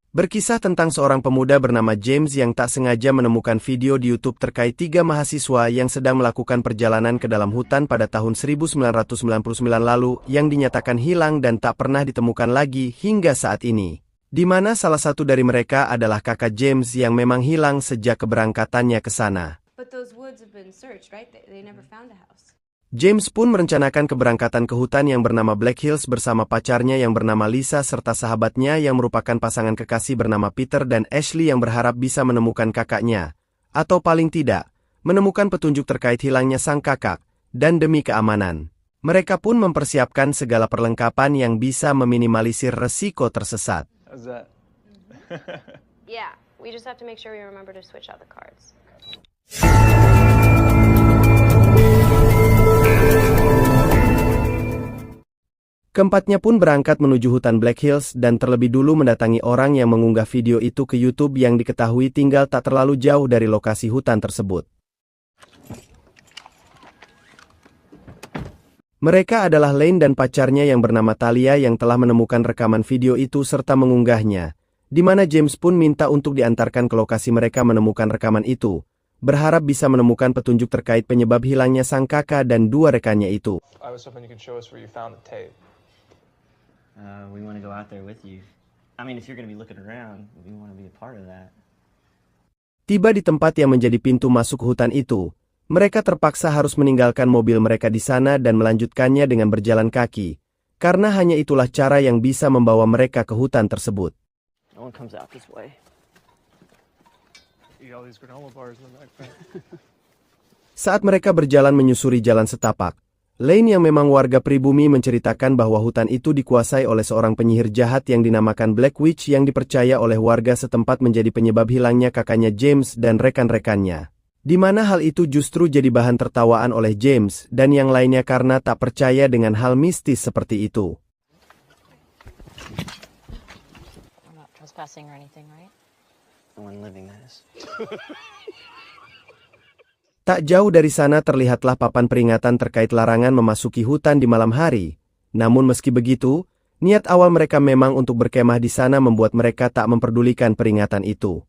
Berkisah tentang seorang pemuda bernama James yang tak sengaja menemukan video di YouTube terkait 3 mahasiswa yang sedang melakukan perjalanan ke dalam hutan pada tahun 1999 lalu yang dinyatakan hilang dan tak pernah ditemukan lagi hingga saat ini. Di mana salah satu dari mereka adalah kakak James yang memang hilang sejak keberangkatannya ke sana. James pun merencanakan keberangkatan ke hutan yang bernama Black Hills bersama pacarnya yang bernama Lisa serta sahabatnya yang merupakan pasangan kekasih bernama Peter dan Ashley yang berharap bisa menemukan kakaknya, atau paling tidak, menemukan petunjuk terkait hilangnya sang kakak, dan demi keamanan. Mereka pun mempersiapkan segala perlengkapan yang bisa meminimalisir resiko tersesat. Yeah, we just have to make sure we remember to switch out the cards. Keempatnya pun berangkat menuju hutan Black Hills dan terlebih dulu mendatangi orang yang mengunggah video itu ke YouTube yang diketahui tinggal tak terlalu jauh dari lokasi hutan tersebut. Mereka adalah Lane dan pacarnya yang bernama Talia yang telah menemukan rekaman video itu serta mengunggahnya, di mana James pun minta untuk diantarkan ke lokasi mereka menemukan rekaman itu, berharap bisa menemukan petunjuk terkait penyebab hilangnya sang kakak dan 2 rekannya itu. We want to go out there with you. I mean, if you're going to be looking around, we want to be a part of that. Tiba di tempat yang menjadi pintu masuk hutan itu, mereka terpaksa harus meninggalkan mobil mereka di sana dan melanjutkannya dengan berjalan kaki, karena hanya itulah cara yang bisa membawa mereka ke hutan tersebut. No one comes out this way. Saat mereka berjalan menyusuri jalan setapak, Lane yang memang warga pribumi menceritakan bahwa hutan itu dikuasai oleh seorang penyihir jahat yang dinamakan Black Witch yang dipercaya oleh warga setempat menjadi penyebab hilangnya kakaknya James dan rekan-rekannya. Di mana hal itu justru jadi bahan tertawaan oleh James dan yang lainnya karena tak percaya dengan hal mistis seperti itu. Tak jauh dari sana terlihatlah papan peringatan terkait larangan memasuki hutan di malam hari. Namun meski begitu, niat awal mereka memang untuk berkemah di sana membuat mereka tak memperdulikan peringatan itu.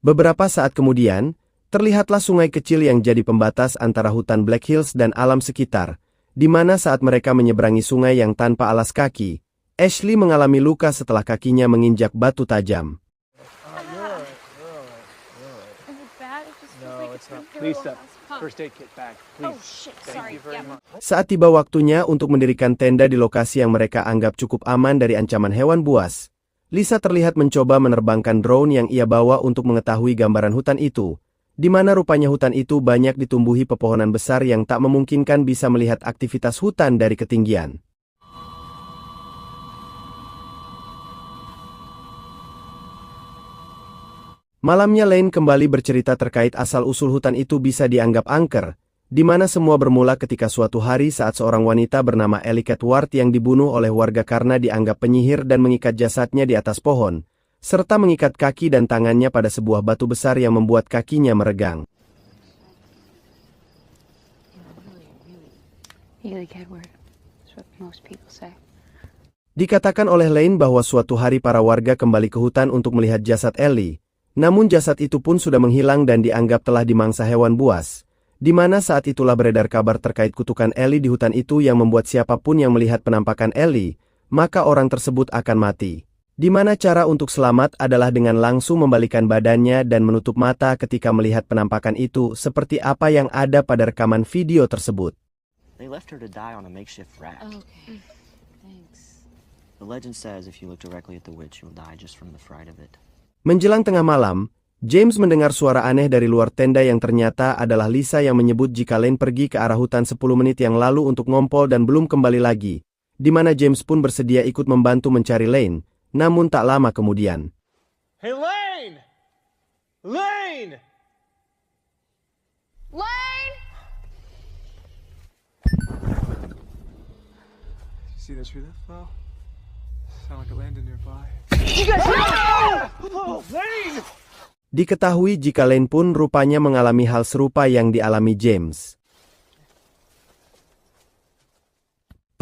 Beberapa saat kemudian, terlihatlah sungai kecil yang jadi pembatas antara hutan Black Hills dan alam sekitar, di mana saat mereka menyeberangi sungai yang tanpa alas kaki, Ashley mengalami luka setelah kakinya menginjak batu tajam. Saat tiba waktunya untuk mendirikan tenda di lokasi yang mereka anggap cukup aman dari ancaman hewan buas, Lisa terlihat mencoba menerbangkan drone yang ia bawa untuk mengetahui gambaran hutan itu, di mana rupanya hutan itu banyak ditumbuhi pepohonan besar yang tak memungkinkan bisa melihat aktivitas hutan dari ketinggian. Malamnya Lane kembali bercerita terkait asal-usul hutan itu bisa dianggap angker, di mana semua bermula ketika suatu hari saat seorang wanita bernama Ellie Ward yang dibunuh oleh warga karena dianggap penyihir dan mengikat jasadnya di atas pohon, serta mengikat kaki dan tangannya pada sebuah batu besar yang membuat kakinya meregang. Dikatakan oleh Lane bahwa suatu hari para warga kembali ke hutan untuk melihat jasad Ellie. Namun jasad itu pun sudah menghilang dan dianggap telah dimangsa hewan buas, di mana saat itulah beredar kabar terkait kutukan Ellie di hutan itu yang membuat siapapun yang melihat penampakan Ellie, maka orang tersebut akan mati. Di mana cara untuk selamat adalah dengan langsung membalikan badannya dan menutup mata ketika melihat penampakan itu seperti apa yang ada pada rekaman video tersebut. They left her to die on a makeshift raft. Okay. Thanks. The legend says if you look directly at the witch, you'll die just from the fright of it. Menjelang tengah malam, James mendengar suara aneh dari luar tenda yang ternyata adalah Lisa yang menyebut jika Lane pergi ke arah hutan 10 menit yang lalu untuk ngompol dan belum kembali lagi, di mana James pun bersedia ikut membantu mencari Lane, namun tak lama kemudian. Hey Lane! Lane! Lane! See that tree that fell? Sound like it landed nearby. Diketahui jika Lane pun rupanya mengalami hal serupa yang dialami James.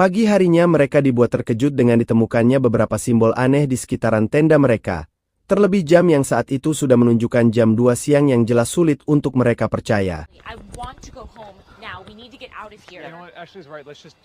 Pagi harinya mereka dibuat terkejut dengan ditemukannya beberapa simbol aneh di sekitaran tenda mereka. Terlebih jam yang saat itu sudah menunjukkan jam 2 siang yang jelas sulit untuk mereka percaya. I want to go home now. We need to get out of here. You know what? Ashley's right. Let's just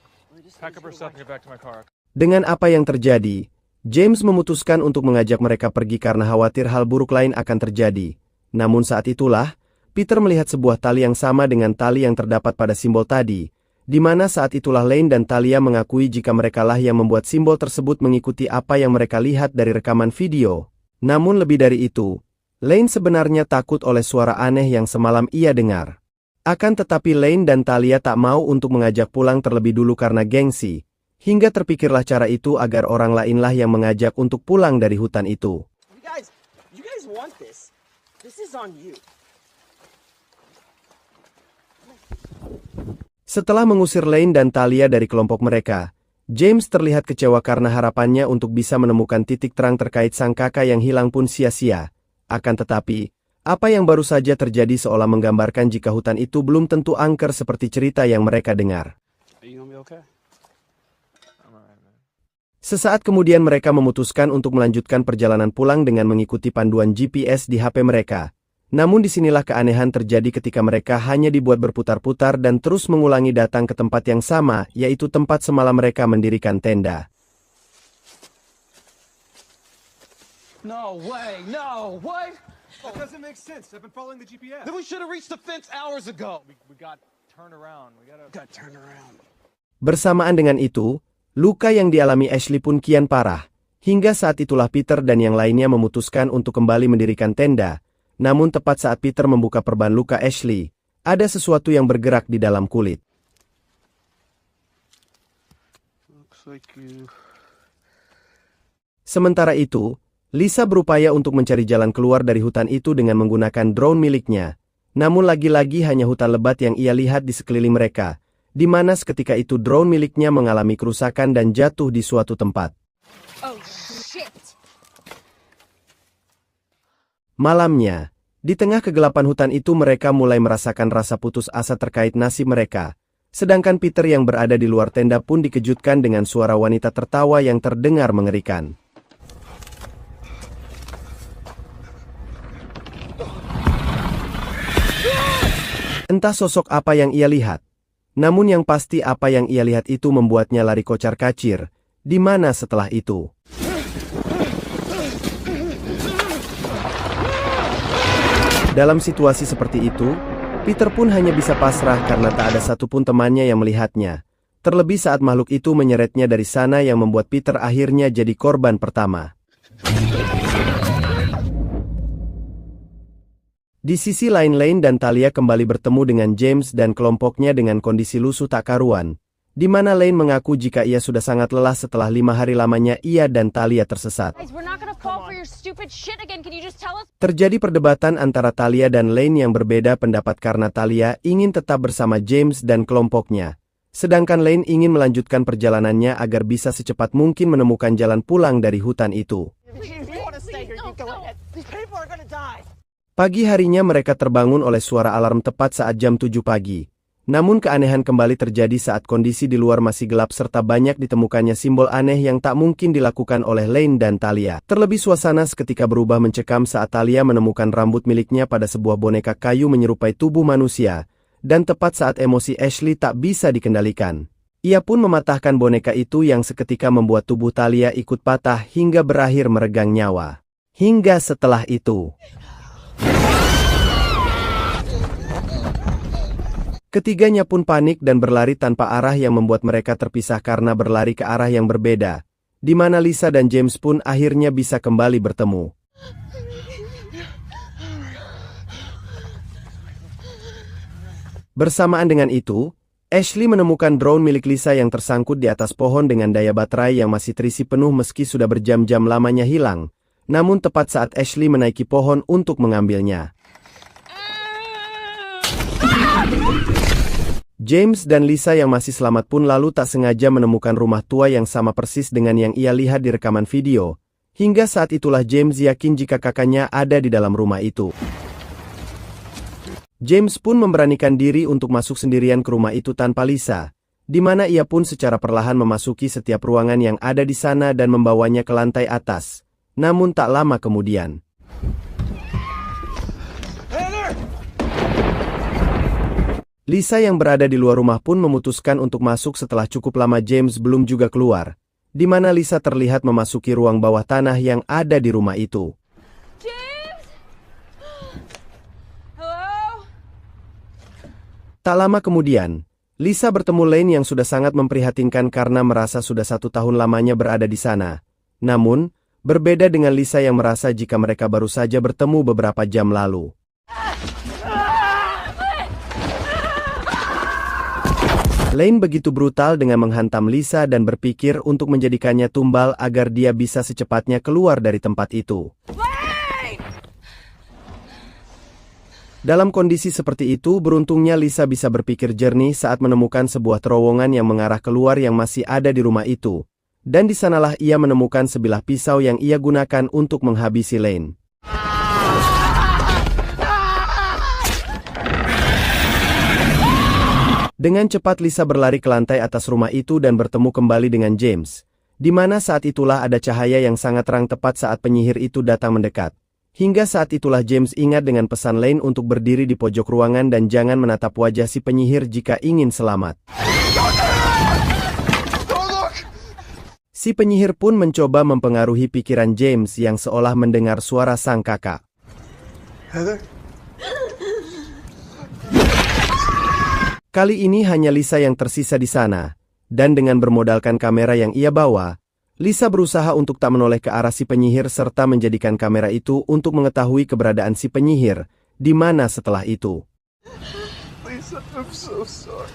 pack up our stuff and get back to my car. Dengan apa yang terjadi, James memutuskan untuk mengajak mereka pergi karena khawatir hal buruk lain akan terjadi. Namun saat itulah, Peter melihat sebuah tali yang sama dengan tali yang terdapat pada simbol tadi, di mana saat itulah Lane dan Talia mengakui jika merekalah yang membuat simbol tersebut mengikuti apa yang mereka lihat dari rekaman video. Namun lebih dari itu, Lane sebenarnya takut oleh suara aneh yang semalam ia dengar. Akan tetapi Lane dan Talia tak mau untuk mengajak pulang terlebih dulu karena gengsi, hingga terpikirlah cara itu agar orang lainlah yang mengajak untuk pulang dari hutan itu. You guys want this? This is on you. Setelah mengusir Lane dan Talia dari kelompok mereka, James terlihat kecewa karena harapannya untuk bisa menemukan titik terang terkait sang kakak yang hilang pun sia-sia. Akan tetapi, apa yang baru saja terjadi seolah menggambarkan jika hutan itu belum tentu angker seperti cerita yang mereka dengar. Sesaat kemudian mereka memutuskan untuk melanjutkan perjalanan pulang dengan mengikuti panduan GPS di HP mereka. Namun disinilah keanehan terjadi ketika mereka hanya dibuat berputar-putar dan terus mengulangi datang ke tempat yang sama, yaitu tempat semalam mereka mendirikan tenda. No way, no, what? That doesn't make sense. I've been following the GPS. Then we should have reached the fence hours ago. We got turned around. We gotta Turn around. Bersamaan dengan itu, luka yang dialami Ashley pun kian parah. Hingga saat itulah Peter dan yang lainnya memutuskan untuk kembali mendirikan tenda. Namun tepat saat Peter membuka perban luka Ashley, ada sesuatu yang bergerak di dalam kulit. Sementara itu, Lisa berupaya untuk mencari jalan keluar dari hutan itu dengan menggunakan drone miliknya. Namun lagi-lagi hanya hutan lebat yang ia lihat di sekeliling mereka, di mana seketika itu drone miliknya mengalami kerusakan dan jatuh di suatu tempat. Oh, shit. Malamnya, di tengah kegelapan hutan itu mereka mulai merasakan rasa putus asa terkait nasib mereka. Sedangkan Peter yang berada di luar tenda pun dikejutkan dengan suara wanita tertawa yang terdengar mengerikan. Entah sosok apa yang ia lihat. Namun yang pasti apa yang ia lihat itu membuatnya lari kocar-kacir, di mana setelah itu. Dalam situasi seperti itu, Peter pun hanya bisa pasrah karena tak ada satupun temannya yang melihatnya. Terlebih saat makhluk itu menyeretnya dari sana yang membuat Peter akhirnya jadi korban pertama. Di sisi lain Lane dan Talia kembali bertemu dengan James dan kelompoknya dengan kondisi lusuh tak karuan, di mana Lane mengaku jika ia sudah sangat lelah setelah 5 hari lamanya ia dan Talia tersesat. Guys, we're not gonna fall for your stupid shit again. Can you just tell us? Terjadi perdebatan antara Talia dan Lane yang berbeda pendapat karena Talia ingin tetap bersama James dan kelompoknya. Sedangkan Lane ingin melanjutkan perjalanannya agar bisa secepat mungkin menemukan jalan pulang dari hutan itu. Pagi harinya mereka terbangun oleh suara alarm tepat saat jam 7 pagi. Namun keanehan kembali terjadi saat kondisi di luar masih gelap serta banyak ditemukannya simbol aneh yang tak mungkin dilakukan oleh Lane dan Talia. Terlebih suasana seketika berubah mencekam saat Talia menemukan rambut miliknya pada sebuah boneka kayu menyerupai tubuh manusia, dan tepat saat emosi Ashley tak bisa dikendalikan. Ia pun mematahkan boneka itu yang seketika membuat tubuh Talia ikut patah hingga berakhir meregang nyawa. Hingga setelah itu, ketiganya pun panik dan berlari tanpa arah yang membuat mereka terpisah karena berlari ke arah yang berbeda, di mana Lisa dan James pun akhirnya bisa kembali bertemu. Bersamaan dengan itu, Ashley menemukan drone milik Lisa yang tersangkut di atas pohon dengan daya baterai yang masih terisi penuh meski sudah berjam-jam lamanya hilang. Namun tepat saat Ashley menaiki pohon untuk mengambilnya, James dan Lisa yang masih selamat pun lalu tak sengaja menemukan rumah tua yang sama persis dengan yang ia lihat di rekaman video. Hingga saat itulah James yakin jika kakaknya ada di dalam rumah itu. James pun memberanikan diri untuk masuk sendirian ke rumah itu tanpa Lisa. di mana ia pun secara perlahan memasuki setiap ruangan yang ada di sana dan membawanya ke lantai atas. Namun tak lama kemudian, Lisa yang berada di luar rumah pun memutuskan untuk masuk setelah cukup lama James belum juga keluar, di mana Lisa terlihat memasuki ruang bawah tanah yang ada di rumah itu. James? Hello? Tak lama kemudian, Lisa bertemu Lane yang sudah sangat memprihatinkan karena merasa sudah 1 tahun lamanya berada di sana. Namun, berbeda dengan Lisa yang merasa jika mereka baru saja bertemu beberapa jam lalu. Lane begitu brutal dengan menghantam Lisa dan berpikir untuk menjadikannya tumbal agar dia bisa secepatnya keluar dari tempat itu. Dalam kondisi seperti itu, beruntungnya Lisa bisa berpikir jernih saat menemukan sebuah terowongan yang mengarah keluar yang masih ada di rumah itu. Dan di sanalah ia menemukan sebilah pisau yang ia gunakan untuk menghabisi Lane. Dengan cepat Lisa berlari ke lantai atas rumah itu dan bertemu kembali dengan James, di mana saat itulah ada cahaya yang sangat terang tepat saat penyihir itu datang mendekat. Hingga saat itulah James ingat dengan pesan Lane untuk berdiri di pojok ruangan dan jangan menatap wajah si penyihir jika ingin selamat. Si penyihir pun mencoba mempengaruhi pikiran James yang seolah mendengar suara sang kakak. Heather? Kali ini hanya Lisa yang tersisa di sana, dan dengan bermodalkan kamera yang ia bawa, Lisa berusaha untuk tak menoleh ke arah si penyihir serta menjadikan kamera itu untuk mengetahui keberadaan si penyihir, di mana setelah itu. Lisa, I'm so sorry.